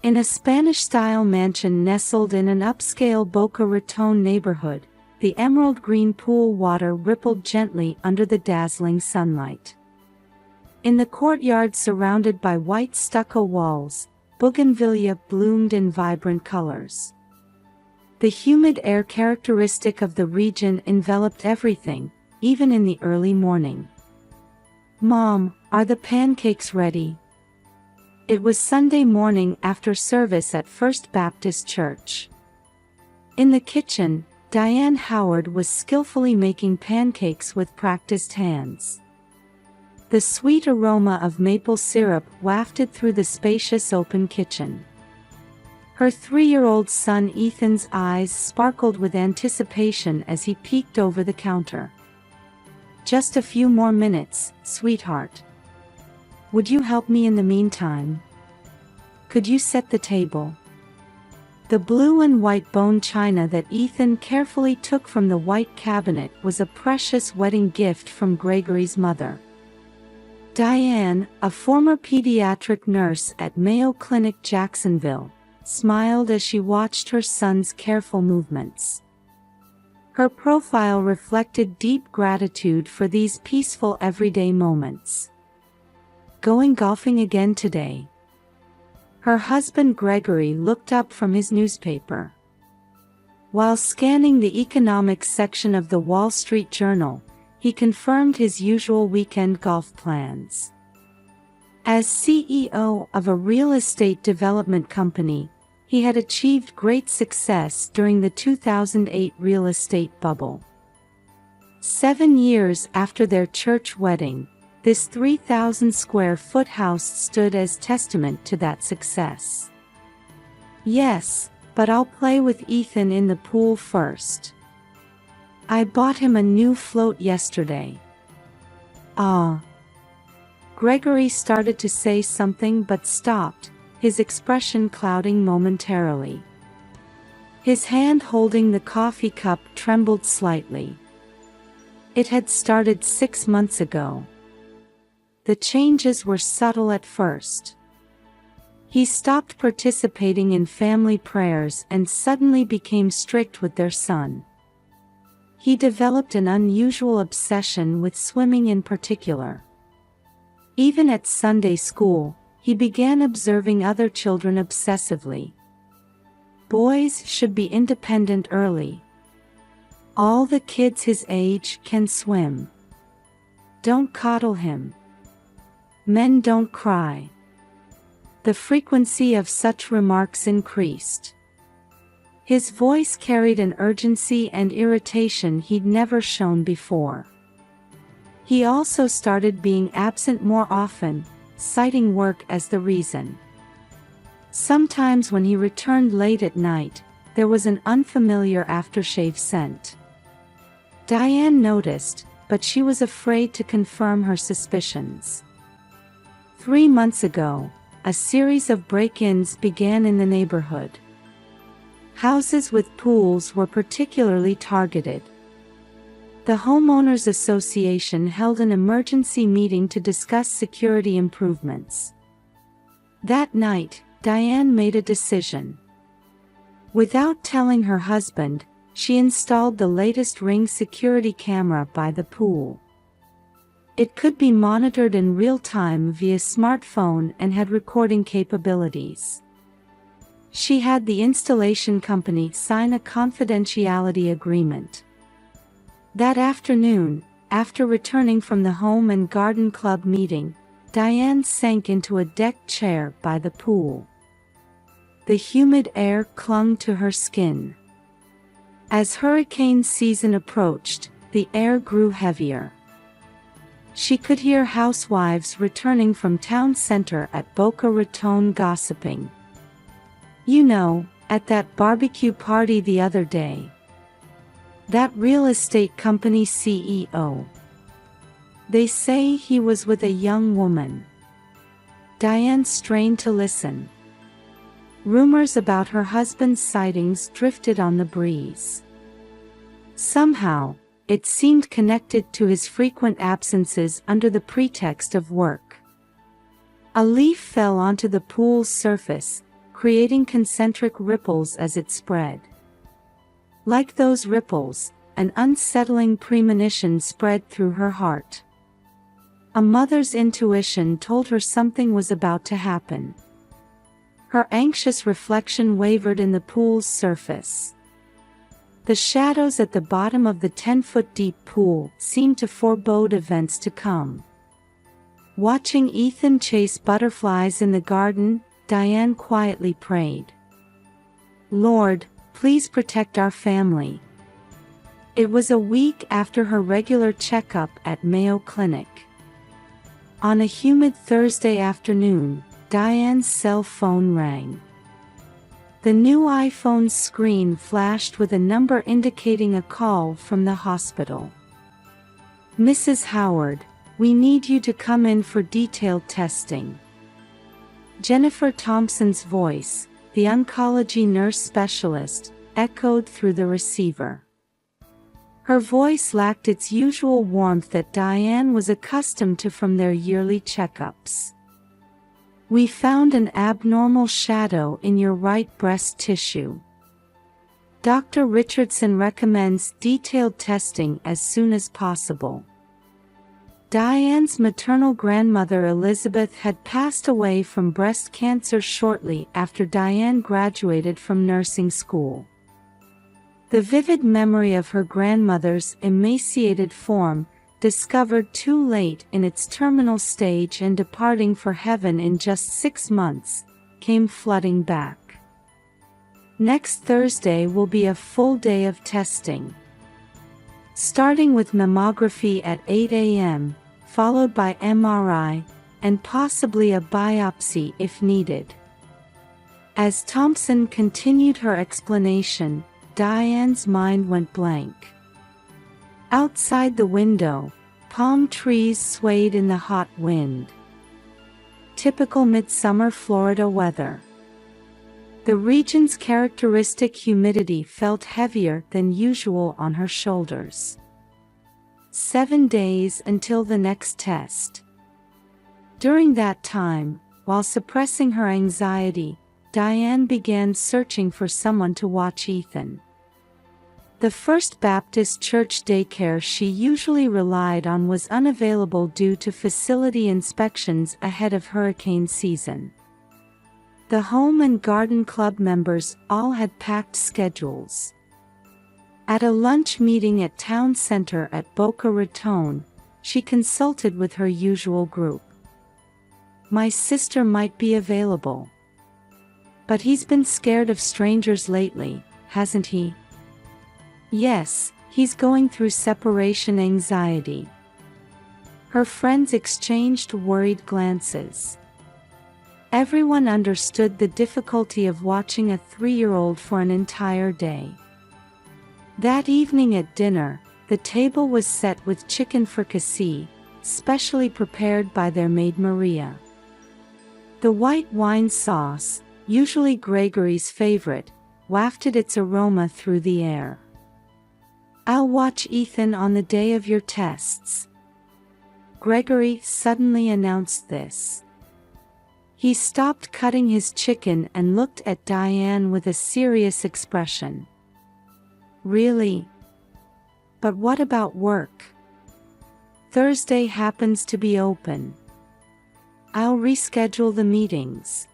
In a Spanish-style mansion nestled in an upscale Boca Raton neighborhood, the emerald green pool water rippled gently under the dazzling sunlight. In the courtyard surrounded by white stucco walls, bougainvillea bloomed in vibrant colors. The humid air characteristic of the region enveloped everything, even in the early morning. "Mom, are the pancakes ready?" It was Sunday morning after service at First Baptist Church. In the kitchen, Diane Howard was skillfully making pancakes with practiced hands. The sweet aroma of maple syrup wafted through the spacious open kitchen. Her 3-year-old son Ethan's eyes sparkled with anticipation as he peeked over the counter. "Just a few more minutes, sweetheart. Would you help me in the meantime? Could you set the table?" The blue and white bone china that Ethan carefully took from the white cabinet was a precious wedding gift from Gregory's mother. Diane, a former pediatric nurse at Mayo Clinic Jacksonville, smiled as she watched her son's careful movements. Her profile reflected deep gratitude for these peaceful everyday moments. "Going golfing again today?" Her husband Gregory looked up from his newspaper. While scanning the economics section of the Wall Street Journal, he confirmed his usual weekend golf plans. As CEO of a real estate development company, he had achieved great success during the 2008 real estate bubble. 7 years after their church wedding, this 3,000-square-foot house stood as testament to that success. "Yes, but I'll play with Ethan in the pool first. I bought him a new float yesterday." "Ah." Gregory started to say something but stopped, his expression clouding momentarily. His hand holding the coffee cup trembled slightly. It had started 6 months ago. The changes were subtle at first. He stopped participating in family prayers and suddenly became strict with their son. He developed an unusual obsession with swimming in particular. Even at Sunday school, he began observing other children obsessively. "Boys should be independent early. All the kids his age can swim. Don't coddle him. Men don't cry." The frequency of such remarks increased. His voice carried an urgency and irritation he'd never shown before. He also started being absent more often, citing work as the reason. Sometimes when he returned late at night, there was an unfamiliar aftershave scent. Diane noticed, but she was afraid to confirm her suspicions. 3 months ago, a series of break-ins began in the neighborhood. Houses with pools were particularly targeted. The Homeowners Association held an emergency meeting to discuss security improvements. That night, Diane made a decision. Without telling her husband, she installed the latest Ring security camera by the pool. It could be monitored in real time via smartphone and had recording capabilities. She had the installation company sign a confidentiality agreement. That afternoon, after returning from the Home and Garden Club meeting, Diane sank into a deck chair by the pool. The humid air clung to her skin. As hurricane season approached, the air grew heavier. She could hear housewives returning from town center at Boca Raton gossiping. "You know, at that barbecue party the other day. That real estate company CEO. They say he was with a young woman." Diane strained to listen. Rumors about her husband's sightings drifted on the breeze. Somehow, it seemed connected to his frequent absences under the pretext of work. A leaf fell onto the pool's surface, creating concentric ripples as it spread. Like those ripples, an unsettling premonition spread through her heart. A mother's intuition told her something was about to happen. Her anxious reflection wavered in the pool's surface. The shadows at the bottom of the 10-foot-deep pool seemed to forebode events to come. Watching Ethan chase butterflies in the garden, Diane quietly prayed. "Lord, please protect our family." It was a week after her regular checkup at Mayo Clinic. On a humid Thursday afternoon, Diane's cell phone rang. The new iPhone's screen flashed with a number indicating a call from the hospital. "Mrs. Howard, we need you to come in for detailed testing." Jennifer Thompson's voice, the oncology nurse specialist, echoed through the receiver. Her voice lacked its usual warmth that Diane was accustomed to from their yearly checkups. "We found an abnormal shadow in your right breast tissue. Dr. Richardson recommends detailed testing as soon as possible." Diane's maternal grandmother Elizabeth had passed away from breast cancer shortly after Diane graduated from nursing school. The vivid memory of her grandmother's emaciated form, discovered too late in its terminal stage and departing for heaven in just 6 months, came flooding back. Next Thursday will be a full day of testing. Starting with mammography at 8 a.m., followed by MRI, and possibly a biopsy if needed. As Thompson continued her explanation, Diane's mind went blank. Outside the window, palm trees swayed in the hot wind. Typical midsummer Florida weather. The region's characteristic humidity felt heavier than usual on her shoulders. 7 days until the next test. During that time, while suppressing her anxiety, Diane began searching for someone to watch Ethan. The First Baptist Church daycare she usually relied on was unavailable due to facility inspections ahead of hurricane season. The Home and Garden Club members all had packed schedules. At a lunch meeting at Town Center at Boca Raton, she consulted with her usual group. "My sister might be available. But he's been scared of strangers lately, hasn't he?" "Yes, he's going through separation anxiety." Her friends exchanged worried glances. Everyone understood the difficulty of watching a 3-year-old for an entire day. That evening at dinner, the table was set with chicken fricassee, specially prepared by their maid Maria. The white wine sauce, usually Gregory's favorite, wafted its aroma through the air. "I'll watch Ethan on the day of your tests." Gregory suddenly announced this. He stopped cutting his chicken and looked at Diane with a serious expression. "Really? But what about work? Thursday happens to be open. I'll reschedule the meetings."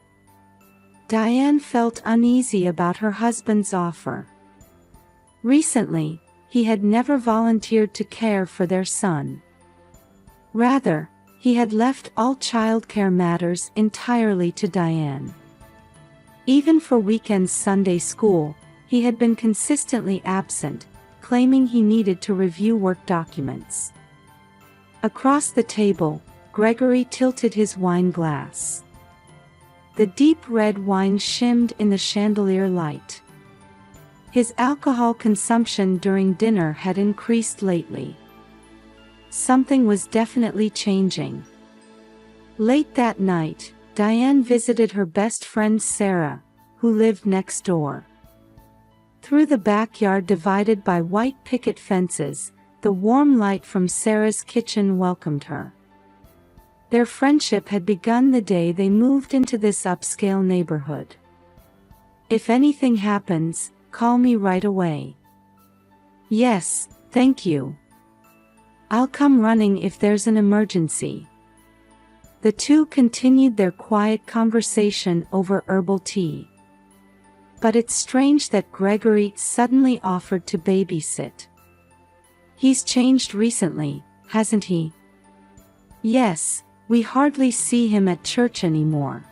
Diane felt uneasy about her husband's offer. Recently, he had never volunteered to care for their son. Rather, he had left all childcare matters entirely to Diane. Even for weekend Sunday school, he had been consistently absent, claiming he needed to review work documents. Across the table, Gregory tilted his wine glass. The deep red wine shimmered in the chandelier light. His alcohol consumption during dinner had increased lately. Something was definitely changing. Late that night, Diane visited her best friend Sarah, who lived next door. Through the backyard divided by white picket fences, the warm light from Sarah's kitchen welcomed her. Their friendship had begun the day they moved into this upscale neighborhood. If anything happens, call me right away. Yes, thank you. I'll come running if there's an emergency. The two continued their quiet conversation over herbal tea. But it's strange that Gregory suddenly offered to babysit. He's changed recently, hasn't he? Yes, we hardly see him at church anymore.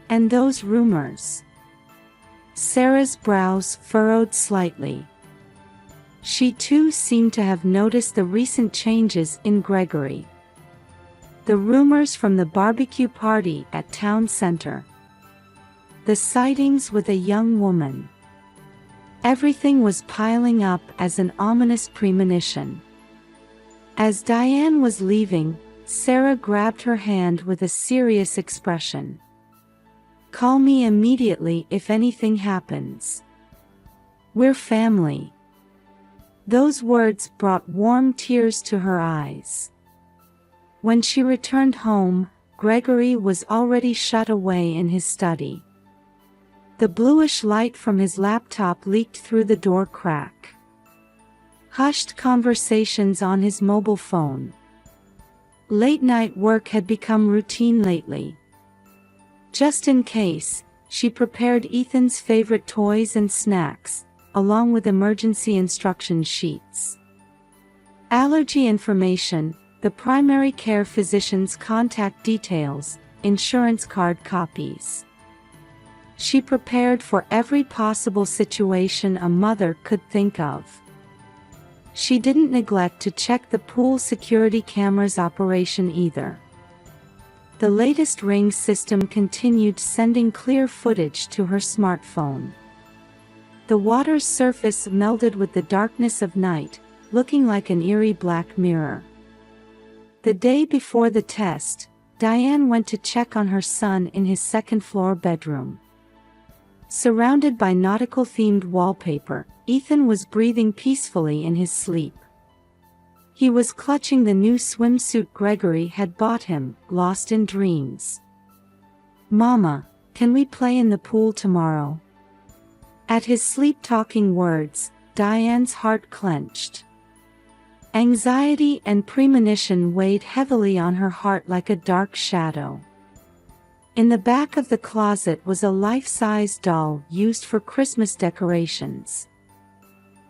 And those rumors. Sarah's brows furrowed slightly. She too seemed to have noticed the recent changes in Gregory. The rumors from the barbecue party at town center. The sightings with a young woman. Everything was piling up as an ominous premonition. As Diane was leaving, Sarah grabbed her hand with a serious expression. Call me immediately if anything happens. We're family. Those words brought warm tears to her eyes. When she returned home, Gregory was already shut away in his study. The bluish light from his laptop leaked through the door crack. Hushed conversations on his mobile phone. Late-night work had become routine lately. Just in case, she prepared Ethan's favorite toys and snacks, along with emergency instruction sheets. Allergy information, the primary care physician's contact details, insurance card copies. She prepared for every possible situation a mother could think of. She didn't neglect to check the pool security camera's operation either. The latest Ring system continued sending clear footage to her smartphone. The water's surface melded with the darkness of night, looking like an eerie black mirror. The day before the test, Diane went to check on her son in his second-floor bedroom. Surrounded by nautical-themed wallpaper, Ethan was breathing peacefully in his sleep. He was clutching the new swimsuit Gregory had bought him, lost in dreams. Mama, can we play in the pool tomorrow? At his sleep-talking words, Diane's heart clenched. Anxiety and premonition weighed heavily on her heart like a dark shadow. In the back of the closet was a life-size doll used for Christmas decorations.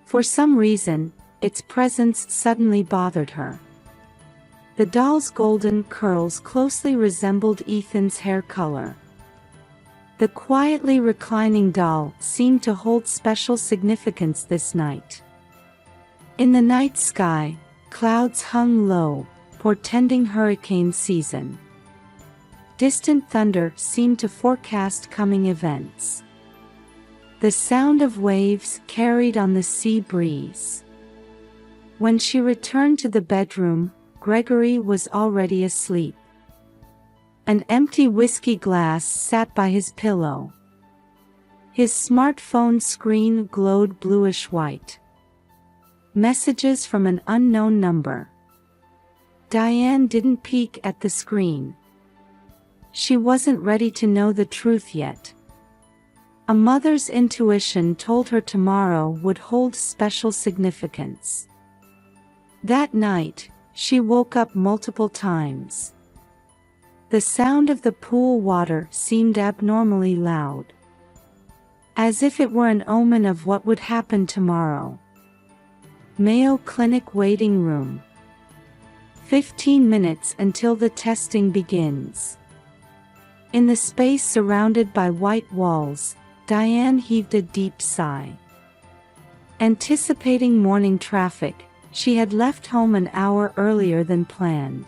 For some reason, its presence suddenly bothered her. The doll's golden curls closely resembled Ethan's hair color. The quietly reclining doll seemed to hold special significance this night. In the night sky, clouds hung low, portending hurricane season. Distant thunder seemed to forecast coming events. The sound of waves carried on the sea breeze. When she returned to the bedroom, Gregory was already asleep. An empty whiskey glass sat by his pillow. His smartphone screen glowed bluish-white. Messages from an unknown number. Diane didn't peek at the screen. She wasn't ready to know the truth yet. A mother's intuition told her tomorrow would hold special significance. That night, she woke up multiple times. The sound of the pool water seemed abnormally loud. As if it were an omen of what would happen tomorrow. Mayo Clinic waiting room. 15 minutes until the testing begins. In the space surrounded by white walls, Diane heaved a deep sigh. Anticipating morning traffic, she had left home an hour earlier than planned.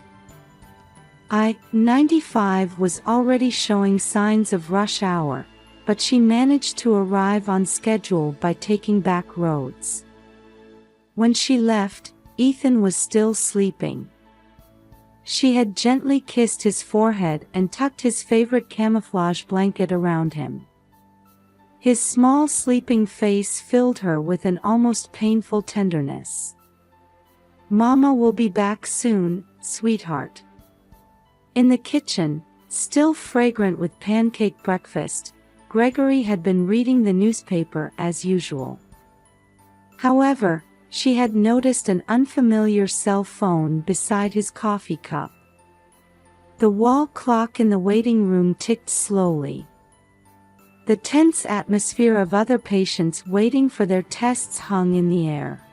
I-95 was already showing signs of rush hour, but she managed to arrive on schedule by taking back roads. When she left, Ethan was still sleeping. She had gently kissed his forehead and tucked his favorite camouflage blanket around him. His small sleeping face filled her with an almost painful tenderness. "Mama will be back soon, sweetheart." In the kitchen, still fragrant with pancake breakfast, Gregory had been reading the newspaper as usual. However, she had noticed an unfamiliar cell phone beside his coffee cup. The wall clock in the waiting room ticked slowly. The tense atmosphere of other patients waiting for their tests hung in the air.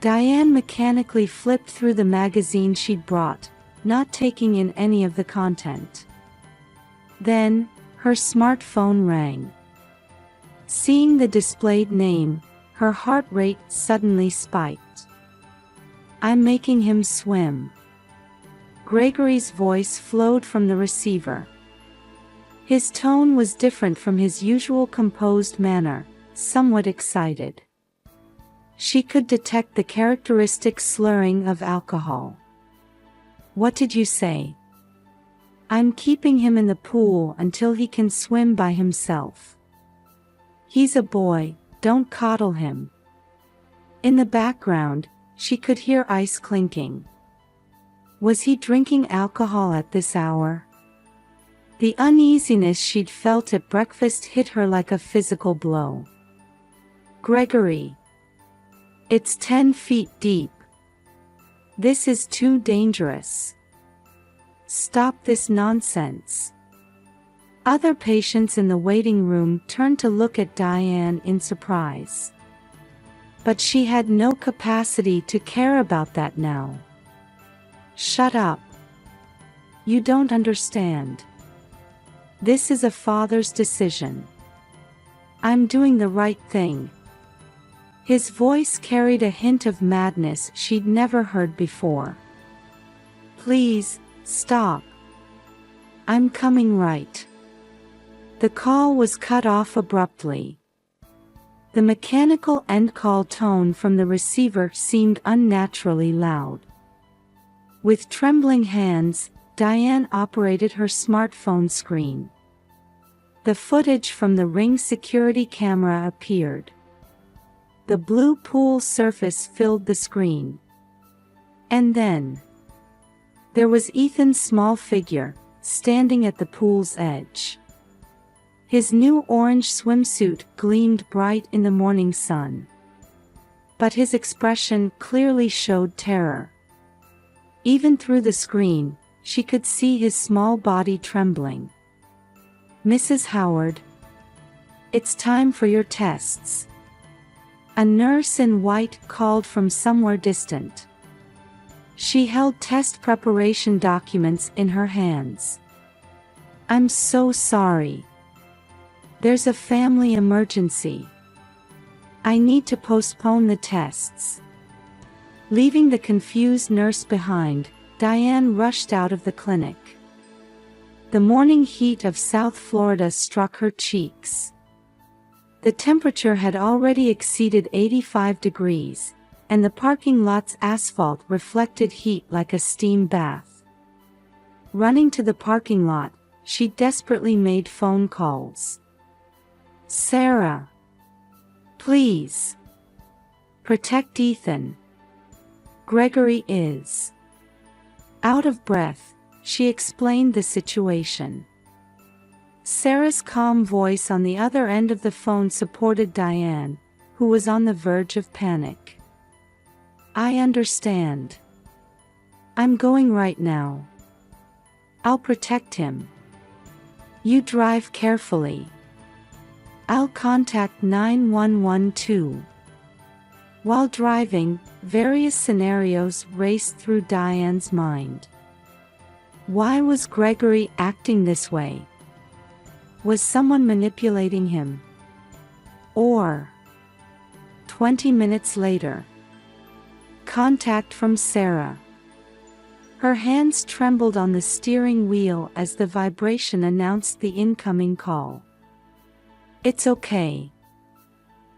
Diane mechanically flipped through the magazine she'd brought, not taking in any of the content. Then, her smartphone rang. Seeing the displayed name, her heart rate suddenly spiked. "I'm making him swim." Gregory's voice flowed from the receiver. His tone was different from his usual composed manner, somewhat excited. She could detect the characteristic slurring of alcohol. "What did you say?" "I'm keeping him in the pool until he can swim by himself. He's a boy, don't coddle him." In the background, she could hear ice clinking. Was he drinking alcohol at this hour? The uneasiness she'd felt at breakfast hit her like a physical blow. "Gregory. It's 10 feet deep. This is too dangerous. Stop this nonsense." Other patients in the waiting room turned to look at Diane in surprise. But she had no capacity to care about that now. "Shut up. You don't understand. This is a father's decision. I'm doing the right thing." His voice carried a hint of madness she'd never heard before. "Please, stop. I'm coming right." The call was cut off abruptly. The mechanical end-call tone from the receiver seemed unnaturally loud. With trembling hands, Diane operated her smartphone screen. The footage from the Ring security camera appeared. The blue pool surface filled the screen. And then, there was Ethan's small figure, standing at the pool's edge. His new orange swimsuit gleamed bright in the morning sun. But his expression clearly showed terror. Even through the screen, she could see his small body trembling. "Mrs. Howard. It's time for your tests." A nurse in white called from somewhere distant. She held test preparation documents in her hands. "I'm so sorry. There's a family emergency. I need to postpone the tests." Leaving the confused nurse behind, Diane rushed out of the clinic. The morning heat of South Florida struck her cheeks. The temperature had already exceeded 85 degrees, and the parking lot's asphalt reflected heat like a steam bath. Running to the parking lot, she desperately made phone calls. "Sarah. Please. Protect Ethan. Gregory is." Out of breath, she explained the situation. Sarah's calm voice on the other end of the phone supported Diane, who was on the verge of panic. "I understand. I'm going right now. I'll protect him. You drive carefully. I'll contact 911 too." While driving, various scenarios raced through Diane's mind. Why was Gregory acting this way? Was someone manipulating him? Or 20 minutes later, contact from Sarah. Her hands trembled on the steering wheel as the vibration announced the incoming call. "It's okay.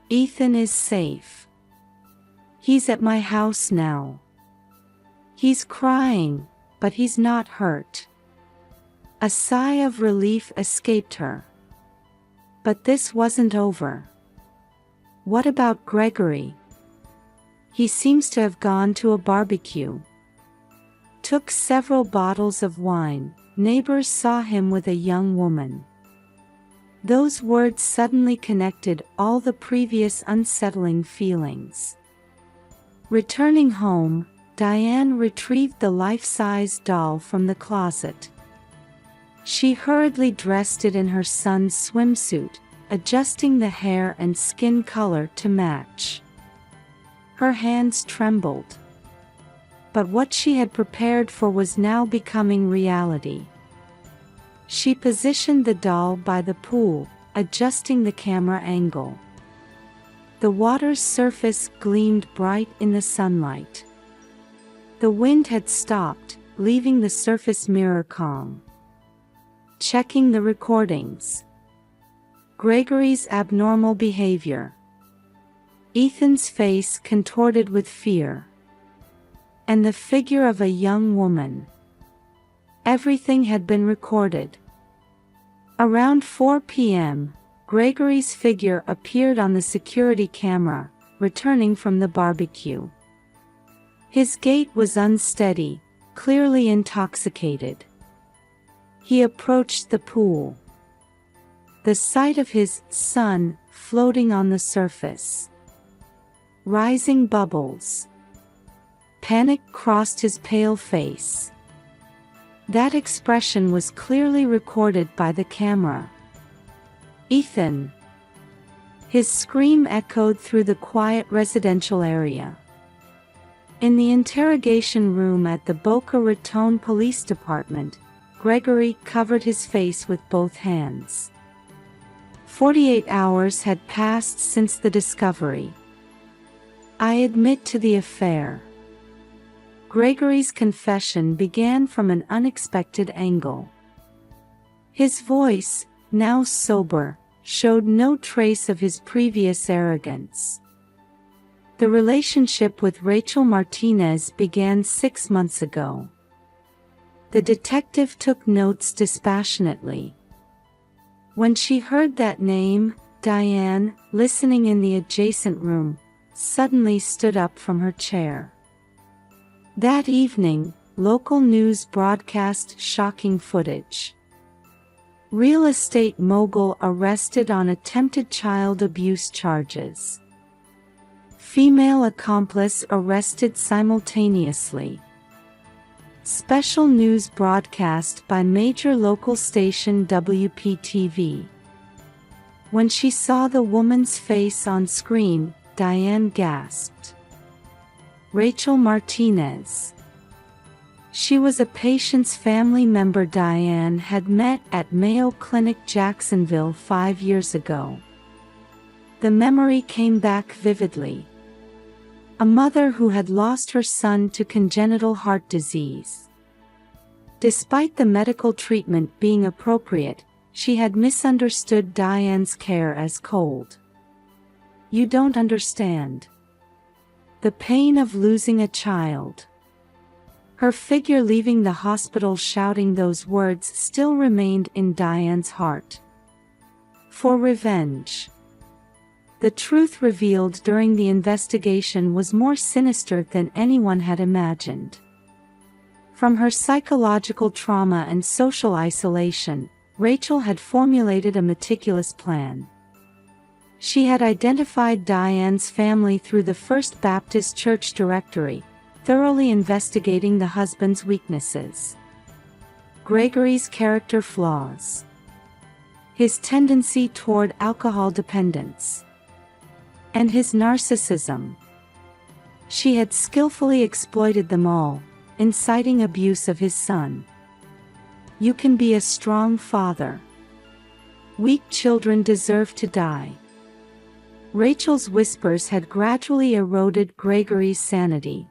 Ethan is safe. He's at my house now. He's crying, but he's not hurt." A sigh of relief escaped her. But this wasn't over. What about Gregory? He seems to have gone to a barbecue. Took several bottles of wine. Neighbors saw him with a young woman. Those words suddenly connected all the previous unsettling feelings. Returning home, Diane retrieved the life-size doll from the closet. She hurriedly dressed it in her son's swimsuit, adjusting the hair and skin color to match. Her hands trembled. But what she had prepared for was now becoming reality. She positioned the doll by the pool, adjusting the camera angle. The water's surface gleamed bright in the sunlight. The wind had stopped, leaving the surface mirror calm. Checking the recordings. Gregory's abnormal behavior. Ethan's face contorted with fear. And the figure of a young woman. Everything had been recorded. Around 4 p.m., Gregory's figure appeared on the security camera, returning from the barbecue. His gait was unsteady, clearly intoxicated. He approached the pool. The sight of his son floating on the surface. Rising bubbles. Panic crossed his pale face. That expression was clearly recorded by the camera. Ethan! His scream echoed through the quiet residential area. In the interrogation room at the Boca Raton Police Department, Gregory covered his face with both hands. 48 hours had passed since the discovery. I admit to the affair. Gregory's confession began from an unexpected angle. His voice, now sober, showed no trace of his previous arrogance. The relationship with Rachel Martinez began 6 months ago. The detective took notes dispassionately. When she heard that name, Diane, listening in the adjacent room, suddenly stood up from her chair. That evening, local news broadcast shocking footage. Real estate mogul arrested on attempted child abuse charges. Female accomplice arrested simultaneously. Special news broadcast by major local station WPTV. When she saw the woman's face on screen, Diane gasped. Rachel Martinez. She was a patient's family member Diane had met at Mayo Clinic Jacksonville 5 years ago. The memory came back vividly. A mother who had lost her son to congenital heart disease. Despite the medical treatment being appropriate, she had misunderstood Diane's care as cold. You don't understand. The pain of losing a child. Her figure leaving the hospital shouting those words still remained in Diane's heart. For revenge. The truth revealed during the investigation was more sinister than anyone had imagined. From her psychological trauma and social isolation, Rachel had formulated a meticulous plan. She had identified Diane's family through the First Baptist Church directory, thoroughly investigating the husband's weaknesses. Gregory's character flaws. His tendency toward alcohol dependence. And his narcissism. She had skillfully exploited them all, inciting abuse of his son. You can be a strong father. Weak children deserve to die. Rachel's whispers had gradually eroded Gregory's sanity.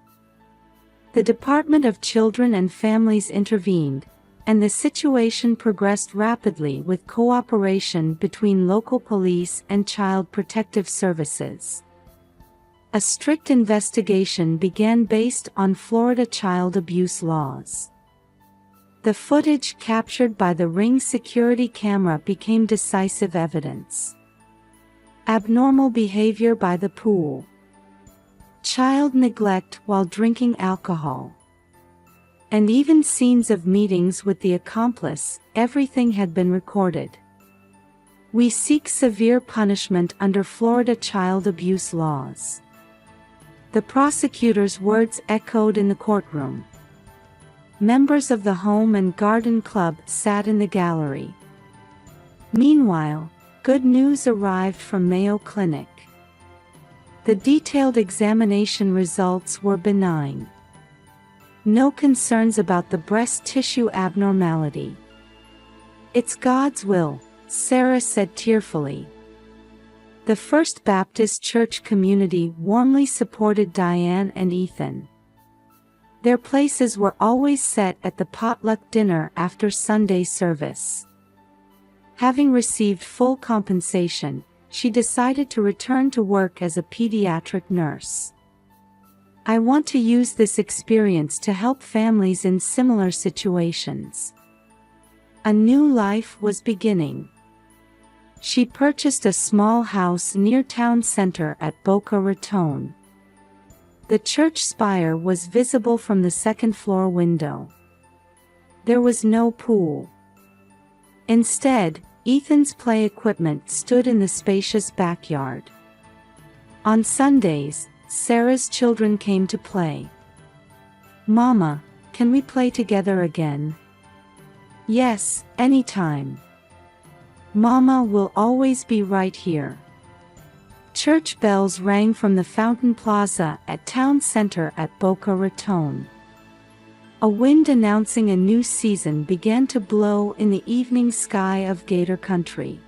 The Department of Children and Families intervened, and the situation progressed rapidly with cooperation between local police and child protective services. A strict investigation began based on Florida child abuse laws. The footage captured by the Ring security camera became decisive evidence. Abnormal behavior by the pool. Child neglect while drinking alcohol. And even scenes of meetings with the accomplice, everything had been recorded. We seek severe punishment under Florida child abuse laws. The prosecutor's words echoed in the courtroom. Members of the Home and Garden Club sat in the gallery. Meanwhile, good news arrived from Mayo Clinic. The detailed examination results were benign. No concerns about the breast tissue abnormality. "It's God's will," Sarah said tearfully. The First Baptist Church community warmly supported Diane and Ethan. Their places were always set at the potluck dinner after Sunday service. Having received full compensation, she decided to return to work as a pediatric nurse. "I want to use this experience to help families in similar situations." A new life was beginning. She purchased a small house near town center at Boca Raton. The church spire was visible from the second-floor window. There was no pool. Instead, Ethan's play equipment stood in the spacious backyard. On Sundays, Sarah's children came to play. "Mama, can we play together again?" "Yes, anytime. Mama will always be right here." Church bells rang from the Fountain Plaza at Town Center at Boca Raton. A wind announcing a new season began to blow in the evening sky of Gator Country.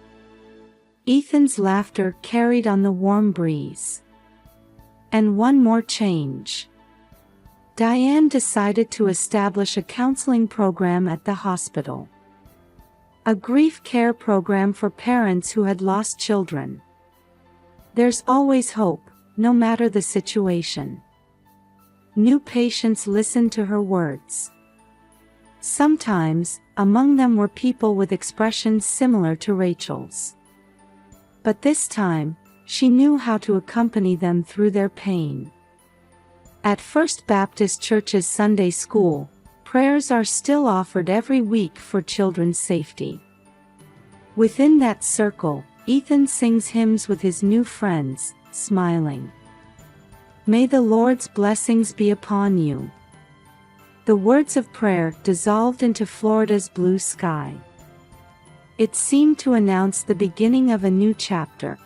Ethan's laughter carried on the warm breeze. And one more change. Diane decided to establish a counseling program at the hospital. A grief care program for parents who had lost children. There's always hope, no matter the situation. New patients listened to her words. Sometimes, among them were people with expressions similar to Rachel's. But this time, she knew how to accompany them through their pain. At First Baptist Church's Sunday School, prayers are still offered every week for children's safety. Within that circle, Ethan sings hymns with his new friends, smiling. "May the Lord's blessings be upon you." The words of prayer dissolved into Florida's blue sky. It seemed to announce the beginning of a new chapter.